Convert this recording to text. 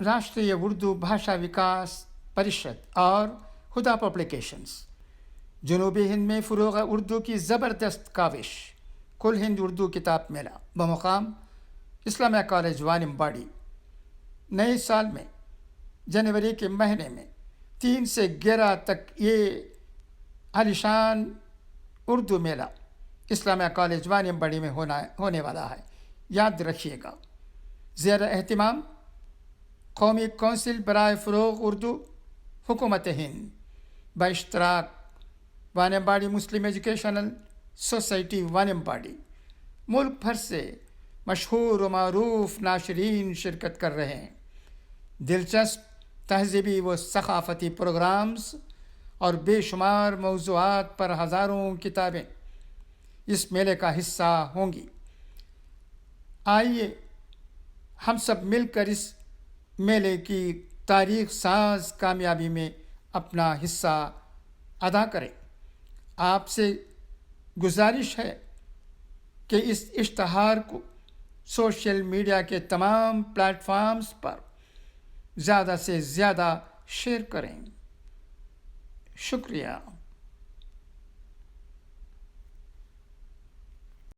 राष्ट्रीय उर्दू भाषा विकास परिषद और हुदा पब्लिकेशंस, जनूबी हिंद में फ़रोग़ उर्दू की ज़बरदस्त काविश कुल हिंद उर्दू किताब मेला बमुकाम इस्लामिया कॉलेज वानिम्बाड़ी नए साल में जनवरी के महीने में 3 से 11 तक ये आलिशान उर्दू मेला इस्लामिया कॉलेज वानिम्बाड़ी में होने वाला है। याद रखिएगा। ज़ेर एहतिमाम कौमी कौंसिल बराए फ़रोग़ उर्दू हुकूमत हिंद बाइश्तराक वानिम्बाड़ी मुस्लिम एजुकेशनल सोसाइटी वानिम्बाड़ी मुल्क भर से मशहूर व मारूफ नाशरीन शिरकत कर रहे हैं। दिलचस्प तहज़ीबी व सक़ाफ़ती प्रोग्राम्स और बेशुमार मौज़ूआत पर हज़ारों किताबें इस मेले का हिस्सा होंगी। आइए हम सब मिलकर इस मेले की तारीख़ साज कामयाबी में अपना हिस्सा अदा करें। आपसे गुजारिश है कि इस इश्तहार को सोशल मीडिया के तमाम प्लेटफॉर्म्स पर ज़्यादा से ज़्यादा शेयर करें। शुक्रिया।